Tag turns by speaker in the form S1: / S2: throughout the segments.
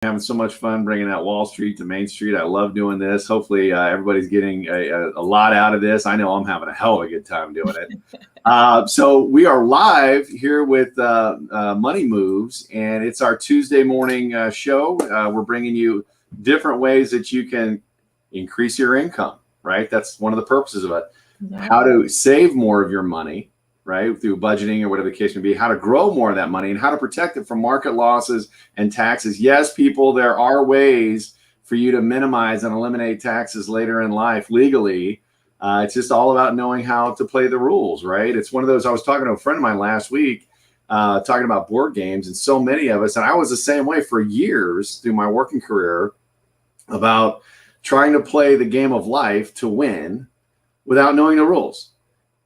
S1: Having so much fun bringing out Wall Street to Main Street. I love doing this. Hopefully everybody's getting a lot out of this. I know I'm having a hell of a good time doing it. So we are live here with Money Moves, and it's our Tuesday morning show. We're bringing you different ways that you can increase your income, right? That's one of the purposes of it. Yeah. How to save more of your money, right, through budgeting or whatever the case may be, how to grow more of that money, and how to protect it from market losses and taxes. Yes, people, there are ways for you to minimize and eliminate taxes later in life legally. It's just all about knowing how to play the rules, right? It's one of those, I was talking to a friend of mine last week, talking about board games, and so many of us, and I was the same way for years through my working career, about trying to play the game of life to win without knowing the rules.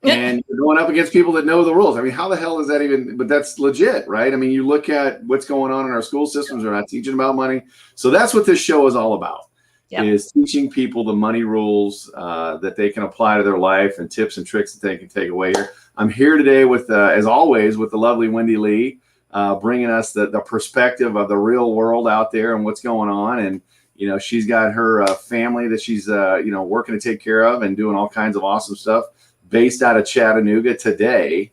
S1: And you're going up against people that know the rules. I mean, how the hell is that even? But that's legit, right? I mean, you look at what's going on in our school systems. They're not teaching about money. So that's what this show is all about, is teaching people the money rules that they can apply to their life, and tips and tricks that they can take away here. I'm here today with, as always, with the lovely Wendy Lee, bringing us the perspective of the real world out there and what's going on. And, you know, she's got her family that she's, working to take care of and doing all kinds of awesome stuff. Based out of Chattanooga today.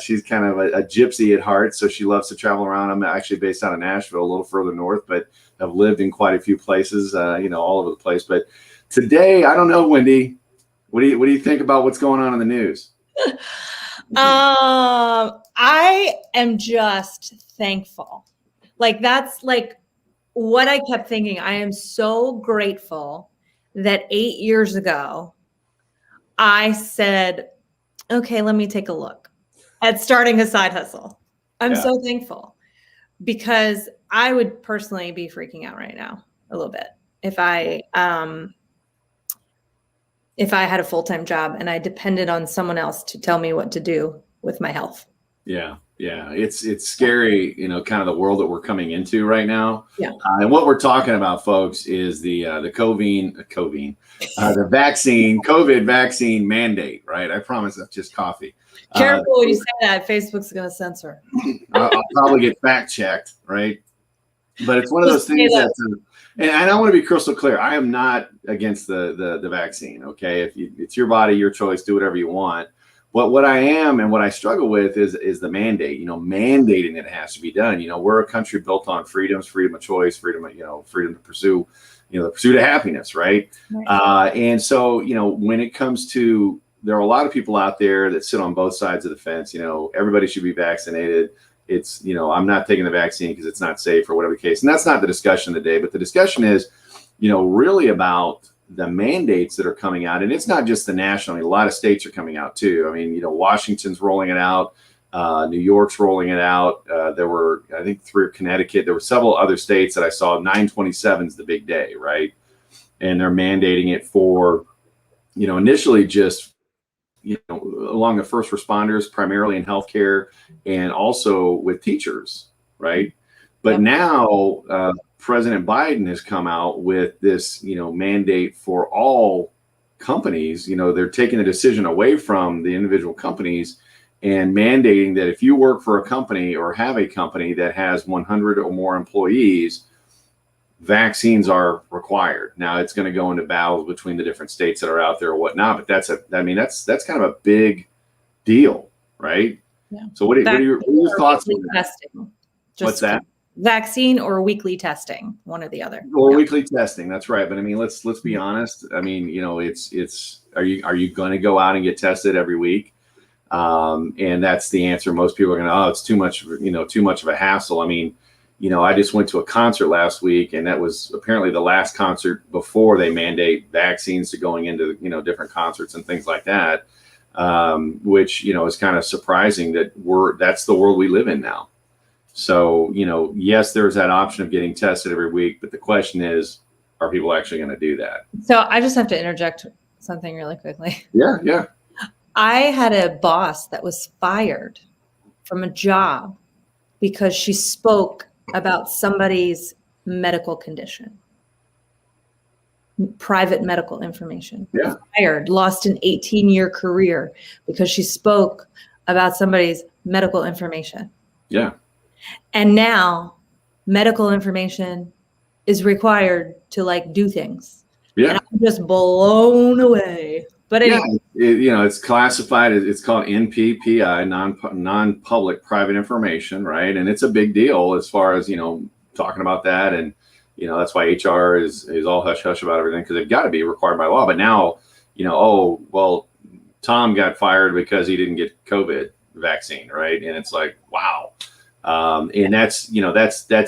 S1: She's kind of a gypsy at heart, so she loves to travel around. I'm actually based out of Nashville, a little further north, but I've lived in quite a few places, all over the place. But today, I don't know, Wendy, what do you think about what's going on in the news?
S2: I am just thankful. Like, that's like what I kept thinking. I am so grateful that 8 years ago, I said, okay, let me take a look at starting a side hustle. I'm so thankful, because I would personally be freaking out right now a little bit if I had a full-time job and I depended on someone else to tell me what to do with my health.
S1: Yeah. It's scary, kind of the world that we're coming into right now. Yeah. And what we're talking about, folks, is the COVID vaccine mandate, right? I promise that's just coffee.
S2: Careful when you say that. Facebook's going to censor.
S1: I'll probably get fact checked, right? But it's one of those things that, and I want to be crystal clear. I am not against the vaccine. Okay, if it's your body, your choice, do whatever you want. But what I am and what I struggle with is the mandate, mandating that it has to be done. We're a country built on freedoms, freedom of choice, freedom to pursue, the pursuit of happiness, right? And so, when it comes to, there are a lot of people out there that sit on both sides of the fence. Everybody should be vaccinated. It's, I'm not taking the vaccine because it's not safe or whatever the case. And that's not the discussion today, but the discussion is, really about the mandates that are coming out. And it's not just the national. I mean, a lot of states are coming out too. I mean, Washington's rolling it out. New York's rolling it out. There were, I think, 3 Connecticut. There were several other states that I saw. 9/27 is the big day, right? And they're mandating it for, initially just, along the first responders, primarily in healthcare, and also with teachers, right? But now President Biden has come out with this, mandate for all companies. They're taking the decision away from the individual companies and mandating that if you work for a company or have a company that has 100 or more employees, vaccines are required. Now it's going to go into battles between the different states that are out there or whatnot, but that's kind of a big deal, right? Yeah. So what are your thoughts on that? What's that?
S2: Vaccine or weekly testing, one or the other.
S1: Or weekly testing, that's right. But I mean, let's be honest. I mean, it's are you going to go out and get tested every week? And that's the answer. Most people are going to, it's too much of a hassle. I mean, I just went to a concert last week, and that was apparently the last concert before they mandate vaccines to going into, different concerts and things like that, which, is kind of surprising that that's the world we live in now. So, yes, there's that option of getting tested every week, but the question is, are people actually going to do that?
S2: So I just have to interject something really quickly.
S1: Yeah.
S2: I had a boss that was fired from a job because she spoke about somebody's medical condition, private medical information.
S1: Yeah.
S2: Fired, lost an 18-year career because she spoke about somebody's medical information.
S1: Yeah.
S2: And now medical information is required to like do things.
S1: Yeah.
S2: And I'm just blown away. But anyway.
S1: Yeah, it's classified as, it's called NPPI, non-public private information, right? And it's a big deal as far as, talking about that. And, that's why HR is all hush hush about everything, because they've got to be required by law. But now, oh, well, Tom got fired because he didn't get COVID vaccine, right? And it's like, wow. And that's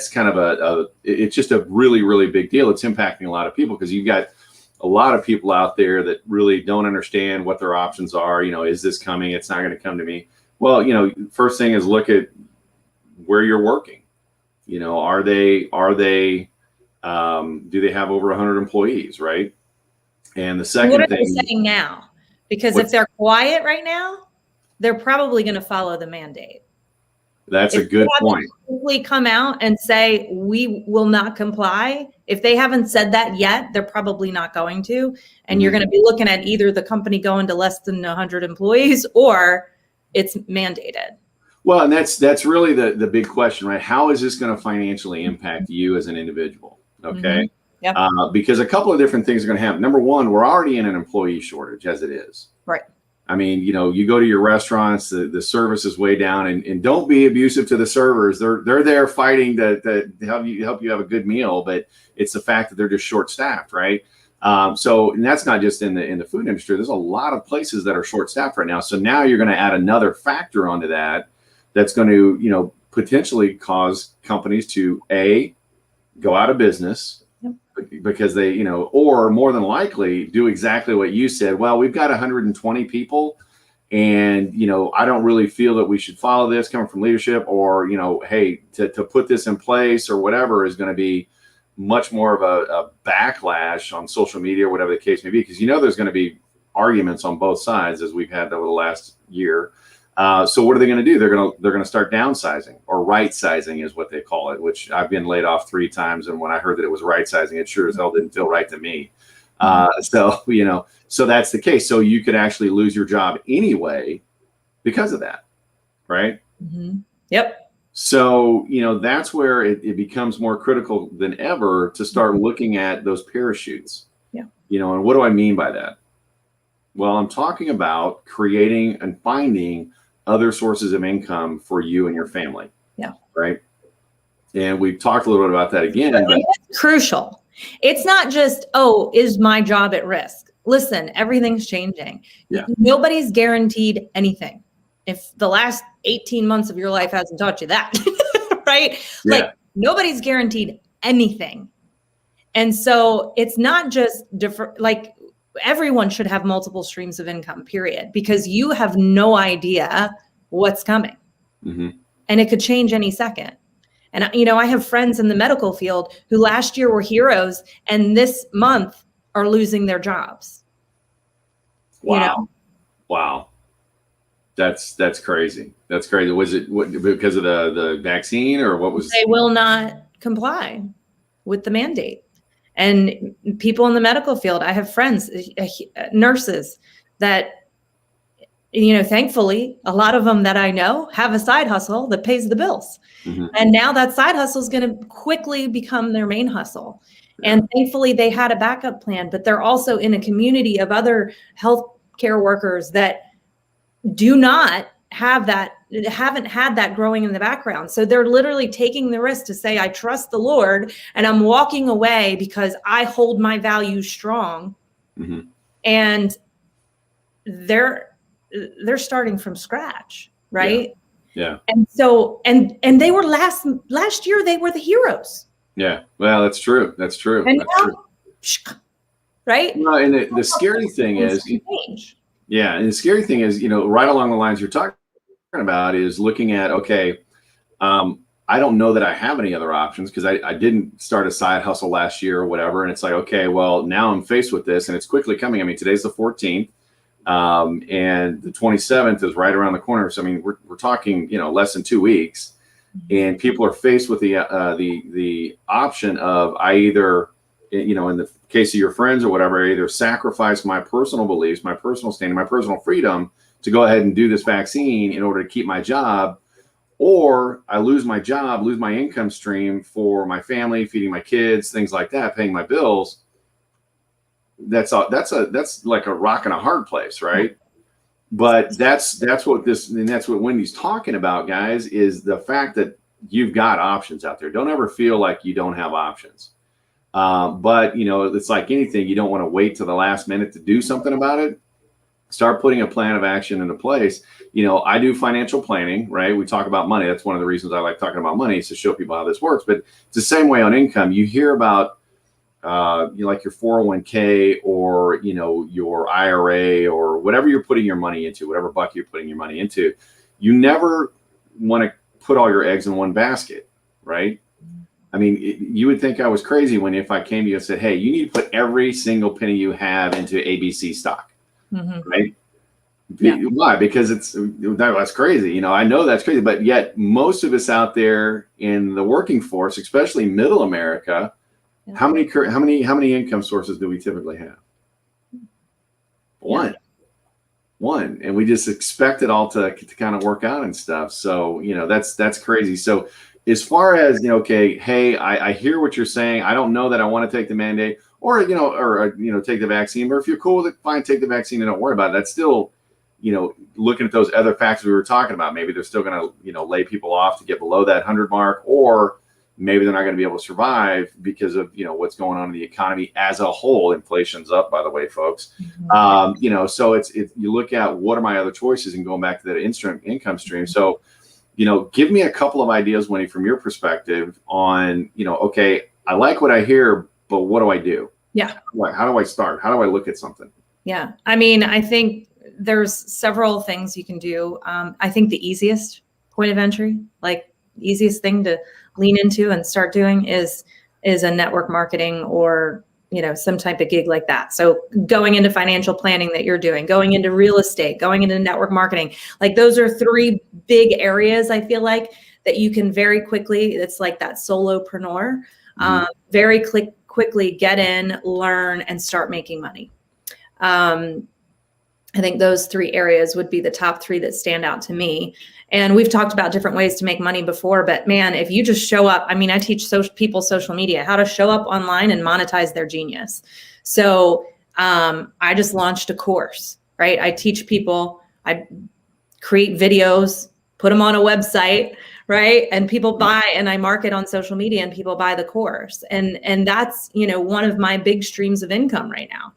S1: kind of it's just a really, really big deal. It's impacting a lot of people, because you've got a lot of people out there that really don't understand what their options are. Is this coming? It's not going to come to me. Well, first thing is look at where you're working. Are they do they have over 100 employees, right? And the second
S2: what are
S1: thing,
S2: they saying now? Because if they're quiet right now, they're probably going to follow the mandate.
S1: That's a good point.
S2: Quickly come out and say we will not comply. If they haven't said that yet, they're probably not going to. And you're going to be looking at either the company going to less than 100 employees or it's mandated.
S1: Well, and that's really the big question, right? How is this going to financially impact you as an individual? Okay.
S2: Yep.
S1: Because a couple of different things are going to happen. Number one, we're already in an employee shortage as it is.
S2: Right.
S1: I mean, you go to your restaurants, the service is way down, and don't be abusive to the servers. They're there fighting to help you have a good meal, but it's the fact that they're just short staffed, right? So, and that's not just in the food industry. There's a lot of places that are short staffed right now. So now you're going to add another factor onto that. That's going to, potentially cause companies to go out of business. Because they, or more than likely do exactly what you said. Well, we've got 120 people and, I don't really feel that we should follow this coming from leadership, or, hey, to put this in place or whatever is going to be much more of a backlash on social media or whatever the case may be. Because, there's going to be arguments on both sides, as we've had over the last year. So what are they going to do? They're going to start downsizing, or right sizing is what they call it, which I've been laid off 3 times. And when I heard that it was right sizing, it sure as hell didn't feel right to me. So that's the case. So you could actually lose your job anyway because of that. Right.
S2: Mm-hmm. Yep.
S1: So, that's where it becomes more critical than ever to start looking at those parachutes.
S2: Yeah.
S1: And what do I mean by that? Well, I'm talking about creating and finding other sources of income for you and your family.
S2: Yeah.
S1: Right. And we've talked a little bit about that again. But
S2: it's crucial. It's not just, is my job at risk? Listen, everything's changing.
S1: Yeah.
S2: Nobody's guaranteed anything. If the last 18 months of your life hasn't taught you that, right?
S1: Yeah.
S2: Like nobody's guaranteed anything. And so it's not just different, like everyone should have multiple streams of income, period, because you have no idea what's coming.
S1: Mm-hmm.
S2: And it could change any second. And, I have friends in the medical field who last year were heroes and this month are losing their jobs.
S1: Wow. Wow. That's crazy. That's crazy. Was it because of the vaccine, or what was?
S2: They will not comply with the mandate. And people in the medical field, I have friends, nurses that, thankfully, a lot of them that I know have a side hustle that pays the bills. Mm-hmm. And now that side hustle is going to quickly become their main hustle. Yeah. And thankfully, they had a backup plan, but they're also in a community of other healthcare workers that do not have that, haven't had that growing in the background. So they're literally taking the risk to say, I trust the Lord and I'm walking away because I hold my values strong. Mm-hmm. And they're starting from scratch, right?
S1: Yeah.
S2: And so, and they were last year, they were the heroes.
S1: Yeah. Well, that's true. That's true.
S2: And
S1: that's
S2: now, true. Right?
S1: No, and the scary thing is, yeah, and the scary thing is, right along the lines you're talking about is looking at, okay, I don't know that I have any other options because I didn't start a side hustle last year or whatever. And it's like, okay, well, now I'm faced with this and it's quickly coming. I mean, today's the 14th and the 27th is right around the corner. So, I mean, we're talking, less than 2 weeks, and people are faced with the option of I either, in the case of your friends or whatever, I either sacrifice my personal beliefs, my personal standing, my personal freedom to go ahead and do this vaccine in order to keep my job, or I lose my job, lose my income stream for my family, feeding my kids, things like that, paying my bills. That's like a rock and a hard place, right? But that's what Wendy's talking about, guys, is the fact that you've got options out there. Don't ever feel like you don't have options. But it's like anything, you don't want to wait to the last minute to do something about it. Start putting a plan of action into place. I do financial planning, right? We talk about money. That's one of the reasons I like talking about money, is to show people how this works. But it's the same way on income. You hear about like your 401k or your IRA or whatever you're putting your money into, whatever bucket you're putting your money into. You never want to put all your eggs in one basket, right? I mean, you would think I was crazy if I came to you and said, hey, you need to put every single penny you have into ABC stock, right? Yeah. Why? Because that's crazy. I know that's crazy, but yet most of us out there in the working force, especially middle America, how many income sources do we typically have? One, and we just expect it all to kind of work out and stuff. So that's crazy. So as far as okay, hey, I hear what you're saying. I don't know that I want to take the mandate or take the vaccine. But if you're cool with it, fine, take the vaccine and don't worry about it. That's still looking at those other factors we were talking about. Maybe they're still going to lay people off to get below that 100 mark, or maybe they're not going to be able to survive because of what's going on in the economy as a whole. Inflation's up, by the way, folks. So it's you look at what are my other choices, and going back to that income stream. So give me a couple of ideas, Wendy, from your perspective on okay, I like what I hear, but what do I do?
S2: Yeah.
S1: How do I start? How do I look at something?
S2: Yeah, I mean, I think there's several things you can do. I think the easiest point of entry, like easiest thing to lean into and start doing is a network marketing or some type of gig like that. So going into financial planning that you're doing, going into real estate, going into network marketing, like those are three big areas I feel like that you can very quickly, it's like that solopreneur, very quickly get in, learn, and start making money. I think those three areas would be the top three that stand out to me. And we've talked about different ways to make money before, but man, if you just show up, I mean, I teach people social media, how to show up online and monetize their genius. So I just launched a course, right? I teach people, I create videos, put them on a website, right? And people buy, and I market on social media, and people buy the course. And that's, one of my big streams of income right now.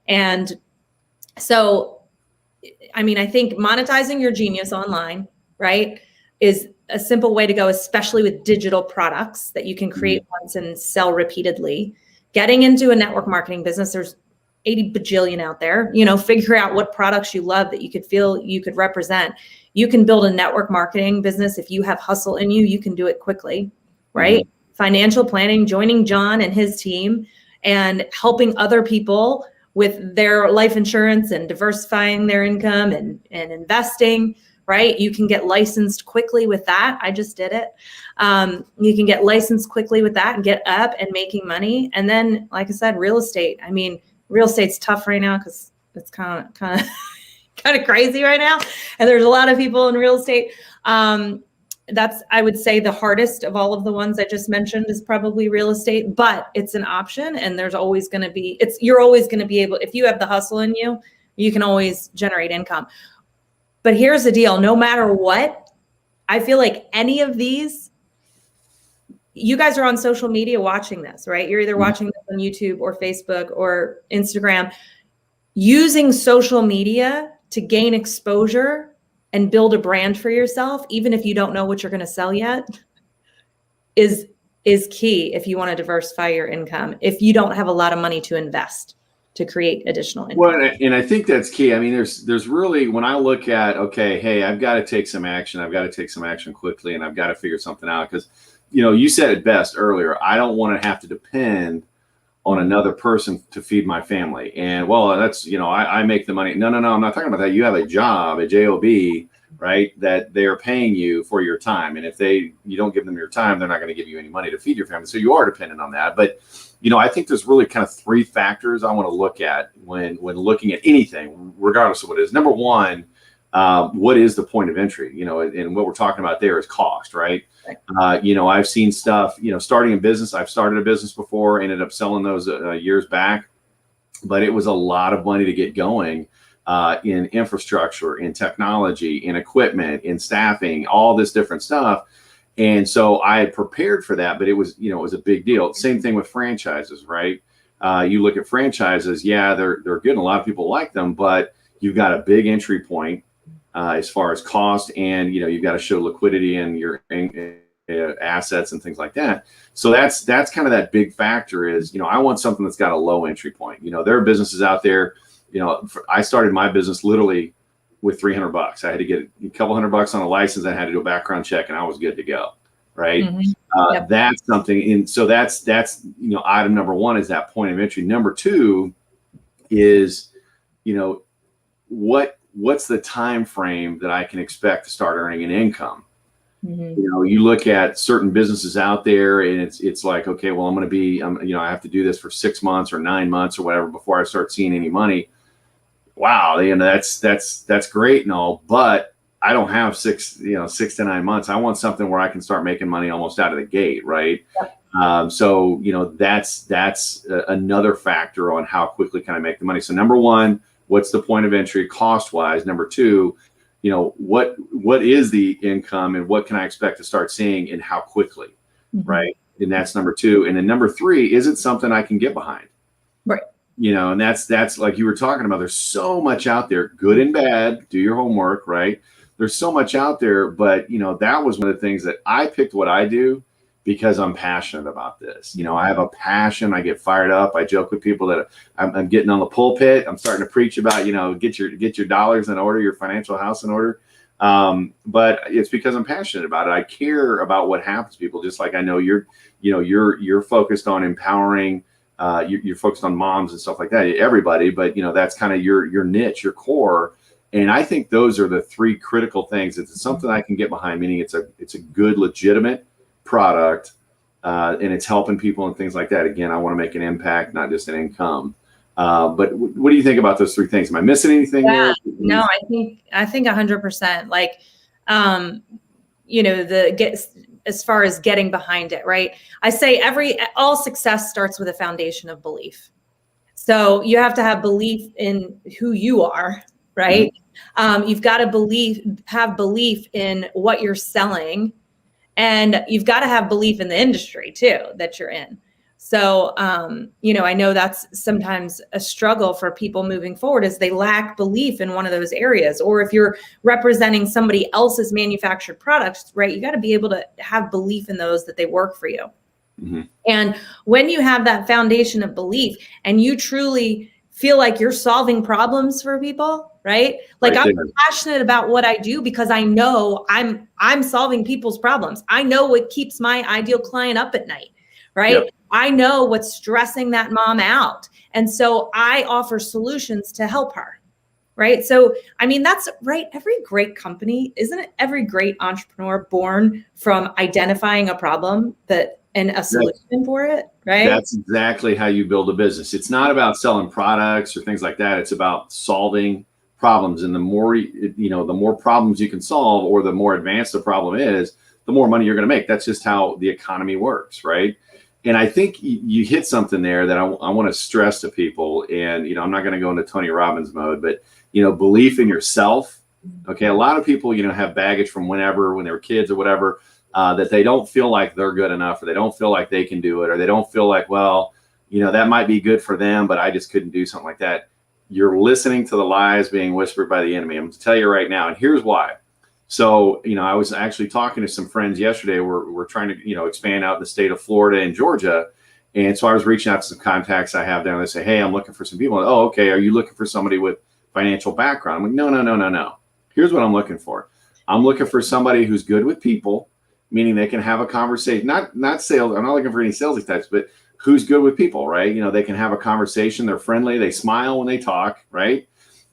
S2: And so, I mean, I think monetizing your genius online, right, is a simple way to go, especially with digital products that you can create once and sell repeatedly. Getting into a network marketing business, there's 80 bajillion out there, figure out what products you love that you could feel you could represent. You can build a network marketing business. If you have hustle in you, you can do it quickly, right? Financial planning, joining Jon and his team and helping other people with their life insurance and diversifying their income and investing, right? You can get licensed quickly with that. I just did it. You can get licensed quickly with that and get up and making money. And then, like I said, real estate. I mean, real estate's tough right now because it's kind of crazy right now. And there's a lot of people in real estate. That's, I would say, the hardest of all of the ones I just mentioned is probably real estate, but it's an option, and there's always going to be, you're always going to be able, if you have the hustle in you, you can always generate income. But here's the deal, no matter what, I feel like any of these, you guys are on social media watching this, right? You're either watching this on YouTube or Facebook or Instagram. Using social media to gain exposure and build a brand for yourself, even if you don't know what you're going to sell yet, is key if you want to diversify your income, if you don't have a lot of money to invest to create additional income.
S1: Well, and I think that's key. I mean, there's really, when I look at, okay, hey, I've got to take some action. I've got to take some action quickly, and I've got to figure something out because, you said it best earlier. I don't want to have to depend on another person to feed my family. And well, that's, I make the money. No, I'm not talking about that. You have a job, a job, right? That they're paying you for your time. And if you don't give them your time, they're not going to give you any money to feed your family. So you are dependent on that. But, I think there's really kind of three factors I want to look at when looking at anything, regardless of what it is. Number one, what is the point of entry? And what we're talking about there is cost, right? I've seen stuff, starting a business. I've started a business before, ended up selling those years back, but it was a lot of money to get going in infrastructure, in technology, in equipment, in staffing, all this different stuff. And so I had prepared for that, but it was a big deal. Same thing with franchises, right? You look at franchises, they're good, and a lot of people like them, but you've got a big entry point as far as cost, and you've got to show liquidity in your assets and things like that. So that's kind of that big factor is, I want something that's got a low entry point. There are businesses out there. I started my business literally with $300. I had to get a couple $100 on a license. I had to do a background check, and I was good to go. Right. Yep. That's something. And so that's item number one is that point of entry. Number two is, what's the time frame that I can expect to start earning an income? You look at certain businesses out there, and it's like, okay, well, I have to do this for 6 months or 9 months or whatever before I start seeing any money. Wow, that's great and all, but I don't have 6 to 9 months. I want something where I can start making money almost out of the gate, right? Yep. So that's another factor on how quickly can I make the money. So number one, what's the point of entry cost wise? Number two, what is the income and what can I expect to start seeing and how quickly, right? And that's number two. And then number three, is it something I can get behind?
S2: Right.
S1: And that's like you were talking about. There's so much out there, good and bad. Do your homework, right? There's so much out there, but that was one of the things that I picked what I do because I'm passionate about this. I have a passion. I get fired up. I joke with people that I'm getting on the pulpit. I'm starting to preach about, get your dollars in order, your financial house in order. But it's because I'm passionate about it. I care about what happens to people. Just like I know you're focused on empowering. You're focused on moms and stuff like that. Everybody, but that's kind of your niche, your core. And I think those are the three critical things. It's something I can get behind, meaning it's a good, legitimate product, and it's helping people and things like that. Again, I want to make an impact, not just an income. But what do you think about those three things? Am I missing anything there?
S2: No, I think 100%. Like, as far as getting behind it, right? I say all success starts with a foundation of belief. So you have to have belief in who you are, right? You've got to have belief in what you're selling, and you've got to have belief in the industry too that you're in. So, I know that's sometimes a struggle for people moving forward is they lack belief in one of those areas. Or if you're representing somebody else's manufactured products, right, you got to be able to have belief in those that they work for you. And when you have that foundation of belief and you truly feel like you're solving problems for people, right? Like I'm passionate about what I do because I know I'm solving people's problems. I know what keeps my ideal client up at night, right? Yep. I know what's stressing that mom out. And so I offer solutions to help her, right? So, that's right. Every great company, isn't it? Every great entrepreneur born from identifying a problem and a solution for it, right?
S1: That's exactly how you build a business. It's not about selling products or things like that. It's about solving problems. And the more problems you can solve, or the more advanced the problem is, the more money you're going to make. That's just how the economy works, right? And I think you hit something there that I want to stress to people. And, I'm not going to go into Tony Robbins mode, but, belief in yourself. Okay. A lot of people, have baggage from when they were kids or whatever, that they don't feel like they're good enough, or they don't feel like they can do it, or they don't feel like, well, that might be good for them, but I just couldn't do something like that. You're listening to the lies being whispered by the enemy. I'm going to tell you right now, and here's why. So, I was actually talking to some friends yesterday. We're trying to, expand out in the state of Florida and Georgia. And so I was reaching out to some contacts I have down there. They say, hey, I'm looking for some people. Oh, okay. Are you looking for somebody with financial background? I'm like, no. Here's what I'm looking for. I'm looking for somebody who's good with people, meaning they can have a conversation, not sales. I'm not looking for any salesy types, but who's good with people, right? They can have a conversation. They're friendly. They smile when they talk, right?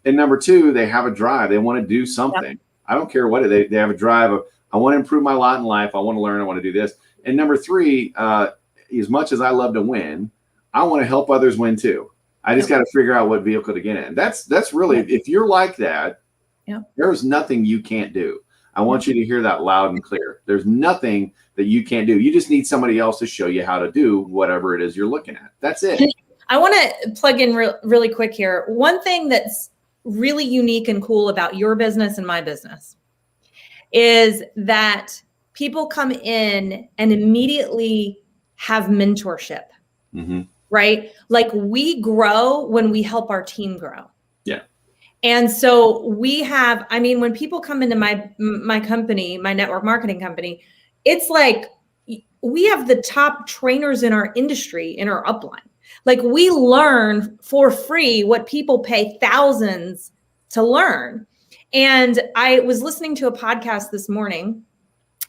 S1: And number two, they have a drive. They want to do something. Yep. I don't care what they have a drive of, I want to improve my lot in life. I want to learn. I want to do this. And number three, as much as I love to win, I want to help others win too. I just got to figure out what vehicle to get in. That's really, if you're like that,
S2: Yeah.
S1: There's nothing you can't do. I want you to hear that loud and clear. There's nothing that you can't do. You just need somebody else to show you how to do whatever it is you're looking at. That's it.
S2: I want to plug in really quick here. One thing that's really unique and cool about your business and my business is that people come in and immediately have mentorship, right? Like we grow when we help our team grow.
S1: Yeah.
S2: And so we have, I mean, when people come into my company, my network marketing company, it's like we have the top trainers in our industry in our upline. Like we learn for free what people pay thousands to learn. And I was listening to a podcast this morning,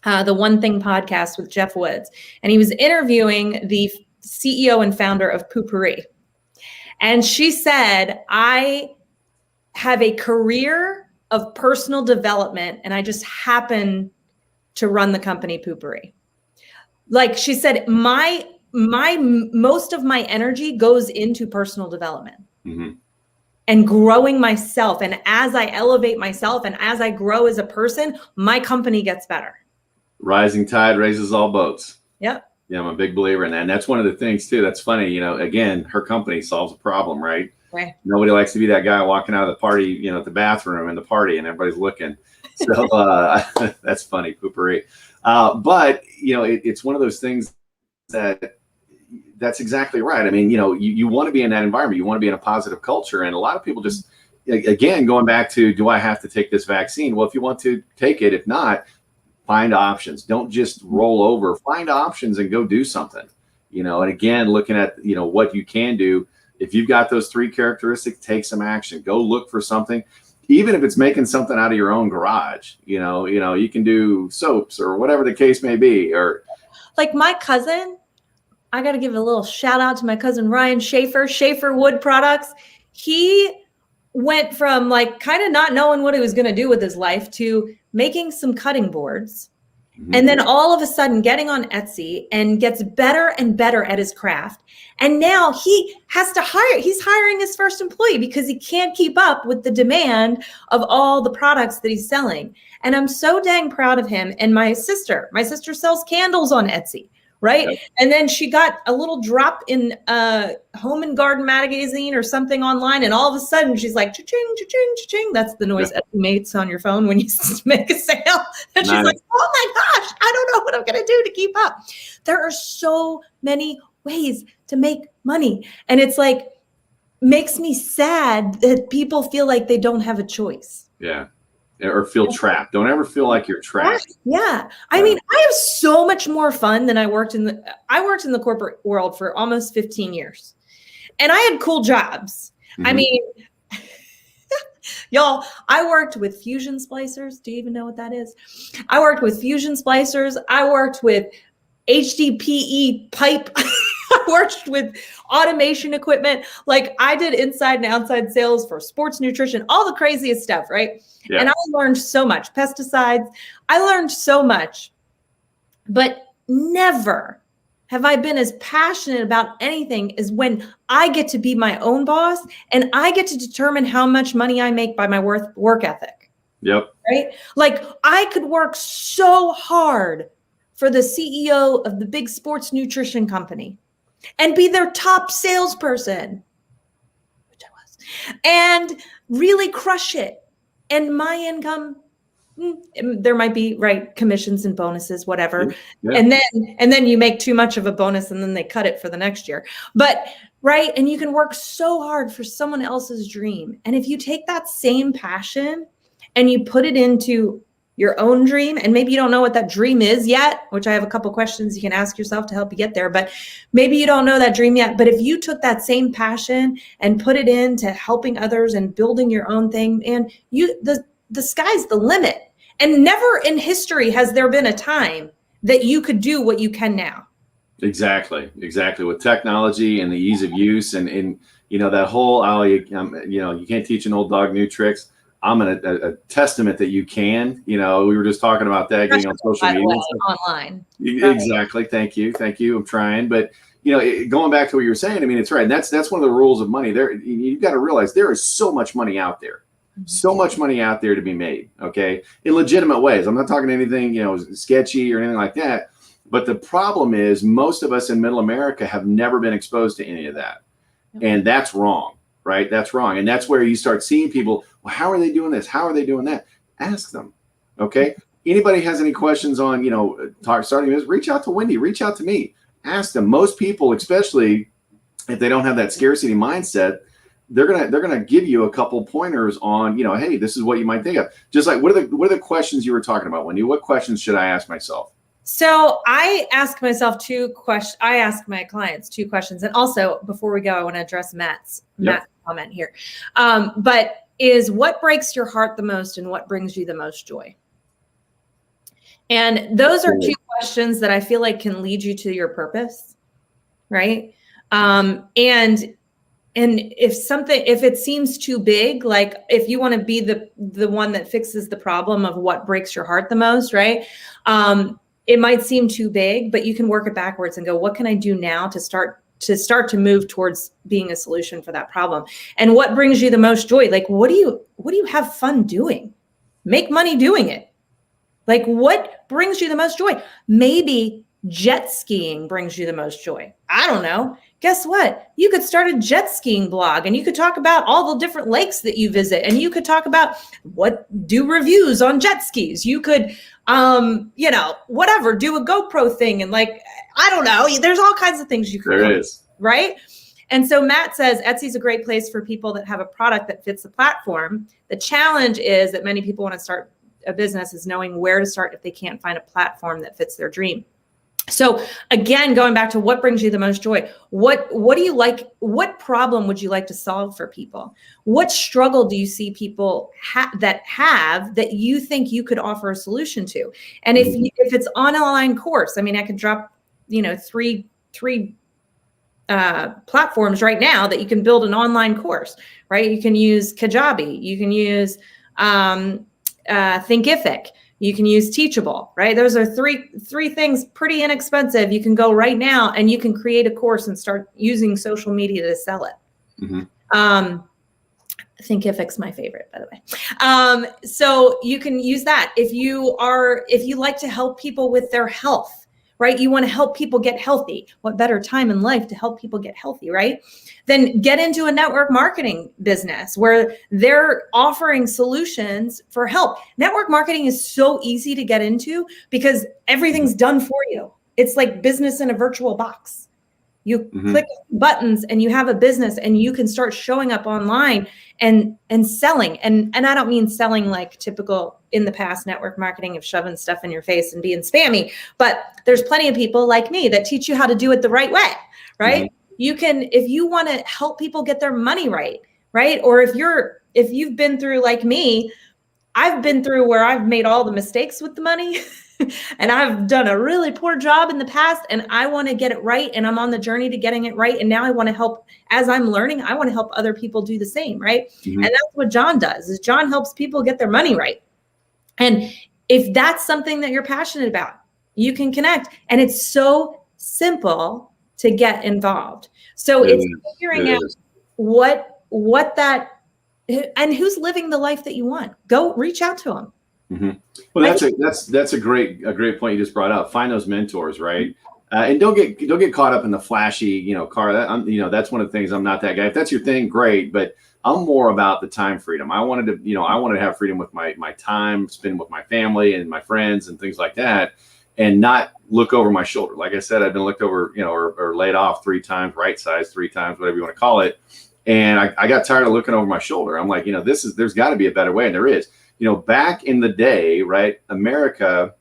S2: the One Thing podcast with Jeff Woods, and he was interviewing the CEO and founder of Poopery. And she said, I have a career of personal development, and I just happen to run the company Poopery. Like she said, my most of my energy goes into personal development and growing myself. And as I elevate myself and as I grow as a person, my company gets better.
S1: Rising tide raises all boats.
S2: Yep.
S1: Yeah, I'm a big believer in that. And that's one of the things too. That's funny. You know, again, her company solves a problem, right?
S2: Right.
S1: Nobody likes to be that guy walking out of the party, you know, at the bathroom in the party and everybody's looking. So that's funny, Poopery. But, you know, it's one of those things that's exactly right. I mean, you know, you want to be in that environment. You want to be in a positive culture. And a lot of people just, again, going back to, do I have to take this vaccine? Well, if you want to take it, if not, find options. Don't just roll over. Find options and go do something, you know. And again, looking at, you know, what you can do. If you've got those 3 characteristics, take some action. Go look for something. Even if it's making something out of your own garage, you know, you can do soaps or whatever the case may be. Or
S2: like my cousin, I got to give a little shout out to my cousin, Ryan Schaefer Wood Products. He went from like kind of not knowing what he was going to do with his life to making some cutting boards. And then all of a sudden getting on Etsy and gets better and better at his craft. And now he has to he's hiring his first employee because he can't keep up with the demand of all the products that he's selling. And I'm so dang proud of him. And my sister sells candles on Etsy, right? Yep. And then she got a little drop in Home and Garden magazine or something online. And all of a sudden she's like, cha-ching, cha-ching, cha-ching. That's the noise Etsy makes on your phone when you make a sale. And she's like, oh my gosh, I don't know what I'm going to do to keep up. There are so many ways to make money. And it's like, makes me sad that people feel like they don't have a choice.
S1: Yeah. Or feel trapped. Don't ever feel like you're trapped.
S2: Yeah. I mean, I have so much more fun than I worked in the corporate world for almost 15 years. And I had cool jobs. I mean, y'all, I worked with fusion splicers. Do you even know what that is? I worked with fusion splicers. I worked with HDPE pipe. I worked with automation equipment. Like I did inside and outside sales for sports nutrition, all the craziest stuff, right? Yeah. And I learned so much. Pesticides. I learned so much. But never have I been as passionate about anything as when I get to be my own boss and I get to determine how much money I make by my work ethic.
S1: Yep.
S2: Right? Like I could work so hard for the CEO of the big sports nutrition company and be their top salesperson, which I was, and really crush it. And my income, there might be commissions and bonuses, whatever. Yeah. And then you make too much of a bonus and then they cut it for the next year. But right. And you can work so hard for someone else's dream. And if you take that same passion and you put it into your own dream, and maybe you don't know what that dream is yet, which I have a couple questions you can ask yourself to help you get there, but maybe you don't know that dream yet. But if you took that same passion and put it into helping others and building your own thing, and the sky's the limit. And never in history has there been a time that you could do what you can now. Exactly.
S1: With technology and the ease of use and you know, that whole, you can't teach an old dog new tricks. I'm a testament that you can. You know, we were just talking about that getting on social media,
S2: online.
S1: Exactly. Thank you. I'm trying, but you know, going back to what you were saying, I mean, it's right. And that's one of the rules of money. There, you've got to realize there is so much money out there. So much money out there to be made, okay, in legitimate ways. I'm not talking anything, sketchy or anything like that. But the problem is most of us in middle America have never been exposed to any of that. And that's wrong, right? That's wrong. And that's where you start seeing people, well, how are they doing this? How are they doing that? Ask them, okay? Anybody has any questions on, starting this, reach out to Wendy, reach out to me, ask them. Most people, especially if they don't have that scarcity mindset, they're gonna give you a couple pointers on, hey, this is what you might think of. Just like what are the questions you were talking about, Wendy? What questions should I ask myself?
S2: So I ask myself two questions. I ask my clients two questions. And also, before we go, I want to address Matt's comment here. But is what breaks your heart the most and what brings you the most joy? And those are two questions that I feel like can lead you to your purpose, right? And if it seems too big, like if you want to be the one that fixes the problem of what breaks your heart the most, right? It might seem too big, but you can work it backwards and go, what can I do now to start to move towards being a solution for that problem? And what brings you the most joy? Like, what do you have fun doing? Make money doing it. Like, what brings you the most joy? Maybe jet skiing brings you the most joy. I don't know. Guess what? You could start a jet skiing blog and you could talk about all the different lakes that you visit, and you could talk about do reviews on jet skis. You could, whatever, do a GoPro thing. And like, I don't know, there's all kinds of things you can do.
S1: There is.
S2: Right? And so Matt says Etsy's a great place for people that have a product that fits the platform. The challenge is that many people want to start a business is knowing where to start if they can't find a platform that fits their dream. So again, going back to what brings you the most joy, what do you like? What problem would you like to solve for people? What struggle do you see people that you think you could offer a solution to? And if it's on an online course, I mean, I could drop, three platforms right now that you can build an online course, right? You can use Kajabi, you can use Thinkific. You can use Teachable, right? Those are three things, pretty inexpensive. You can go right now and you can create a course and start using social media to sell it. Thinkific's my favorite, by the way. So you can use that. If you like to help people with their health, right? You want to help people get healthy. What better time in life to help people get healthy, right? Then get into a network marketing business where they're offering solutions for help. Network marketing is so easy to get into because everything's done for you. It's like business in a virtual box. You click buttons and you have a business and you can start showing up online and selling. And I don't mean selling like typical in the past network marketing of shoving stuff in your face and being spammy, but there's plenty of people like me that teach you how to do it the right way, right? You can, if you want to help people get their money right? Or if you've been through like me, I've been through where I've made all the mistakes with the money and I've done a really poor job in the past and I want to get it right. And I'm on the journey to getting it right. And now I want to help, as I'm learning, I want to help other people do the same, right? And that's what Jon does, is Jon helps people get their money right. And if that's something that you're passionate about, you can connect. And it's so simple to get involved. So it's figuring out what that, and who's living the life that you want. Go reach out to them.
S1: Well, that's a great point you just brought up. Find those mentors, right? And don't get caught up in the flashy, car. That's one of the things. I'm not that guy. If that's your thing, great. But I'm more about the time freedom. I wanted to have freedom with my time, spend with my family and my friends and things like that, and not look over my shoulder. Like I said, I've been looked over, or laid off 3 times, right size 3 times, whatever you want to call it. And I got tired of looking over my shoulder. I'm like, there's got to be a better way, and there is. Back in the day, right? America,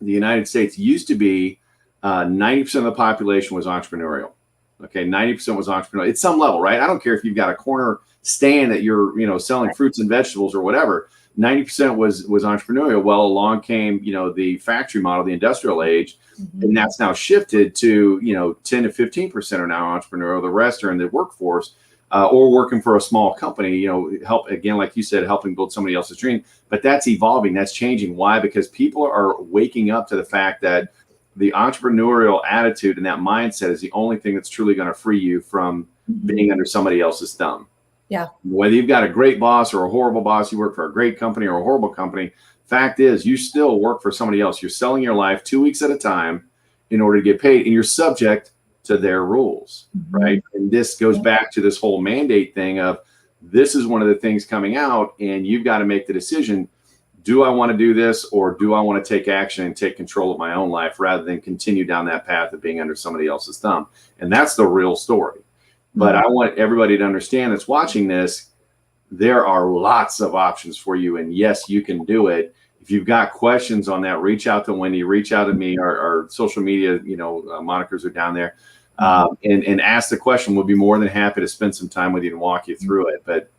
S1: the United States used to be 90% of the population was entrepreneurial. Okay, 90% was entrepreneurial at some level, right? I don't care if you've got a corner stand that you're, selling fruits and vegetables or whatever. 90% was entrepreneurial. Well, along came, the factory model, the industrial age, and that's now shifted to, 10 to 15% are now entrepreneurial. The rest are in the workforce. Or working for a small company, help, again, like you said, helping build somebody else's dream. But that's evolving, that's changing. Why? Because people are waking up to the fact that the entrepreneurial attitude and that mindset is the only thing that's truly going to free you from being under somebody else's thumb.
S2: Yeah.
S1: Whether you've got a great boss or a horrible boss, you work for a great company or a horrible company, fact is you still work for somebody else. You're selling your life 2 weeks at a time in order to get paid, and you're subject to their rules, right? And this goes back to this whole mandate thing of this is one of the things coming out, and you've got to make the decision. Do I want to do this, or do I want to take action and take control of my own life rather than continue down that path of being under somebody else's thumb? And that's the real story. But I want everybody to understand that's watching this, there are lots of options for you. And yes, you can do it. If you've got questions on that, reach out to Wendy, reach out to me. Our social media, monikers are down there. And ask the question. We'll be more than happy to spend some time with you and walk you through it. But,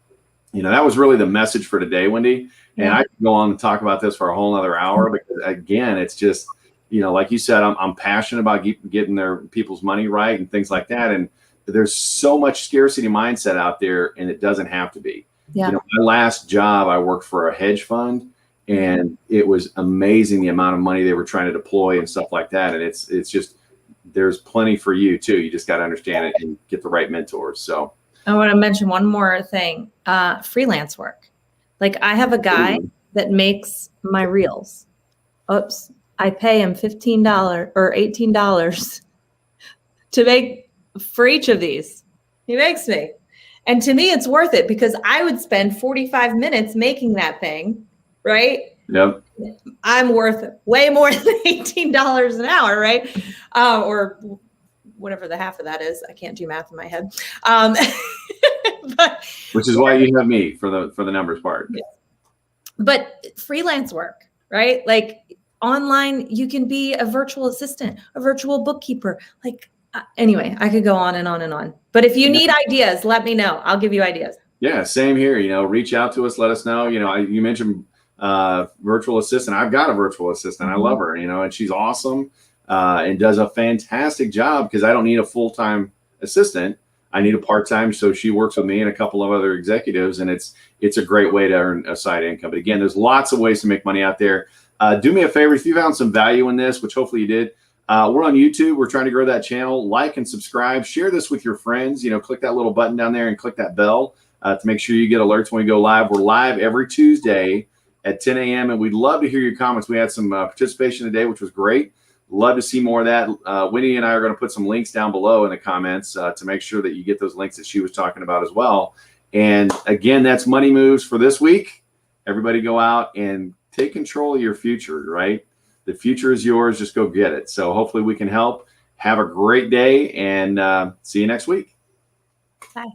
S1: that was really the message for today, Wendy. And I could go on and talk about this for a whole nother hour because, again, it's just, like you said, I'm passionate about getting their people's money right and things like that. And there's so much scarcity mindset out there, and it doesn't have to be.
S2: Yeah.
S1: My last job, I worked for a hedge fund, and it was amazing the amount of money they were trying to deploy and stuff like that. And it's just, there's plenty for you too. You just got to understand it and get the right mentors. So
S2: I want to mention one more thing, freelance work. Like I have a guy that makes my reels. Oops. I pay him $15 or $18 to make for each of these. He makes me. And to me, it's worth it because I would spend 45 minutes making that thing, right?
S1: Yep.
S2: I'm worth way more than $18 an hour, right? Or whatever the half of that is. I can't do math in my head.
S1: Which is why you have me for the numbers part.
S2: Yeah. But freelance work, right? Like online, you can be a virtual assistant, a virtual bookkeeper. Like anyway, I could go on and on and on. But if you need ideas, let me know. I'll give you ideas.
S1: Yeah, same here. Reach out to us. Let us know. You mentioned virtual assistant. I've got a virtual assistant. I love her, and she's awesome and does a fantastic job because I don't need a full-time assistant. I need a part-time. So she works with me and a couple of other executives, and it's a great way to earn a side income. But again, there's lots of ways to make money out there. Do me a favor. If you found some value in this, which hopefully you did, we're on YouTube. We're trying to grow that channel. Like and subscribe. Share this with your friends. Click that little button down there and click that bell to make sure you get alerts when we go live. We're live every Tuesday at 10 a.m. And we'd love to hear your comments. We had some participation today, which was great. Love to see more of that. Winnie and I are going to put some links down below in the comments to make sure that you get those links that she was talking about as well. And again, that's Money Moves for this week. Everybody go out and take control of your future, right? The future is yours. Just go get it. So hopefully we can help. Have a great day and see you next week.
S2: Bye.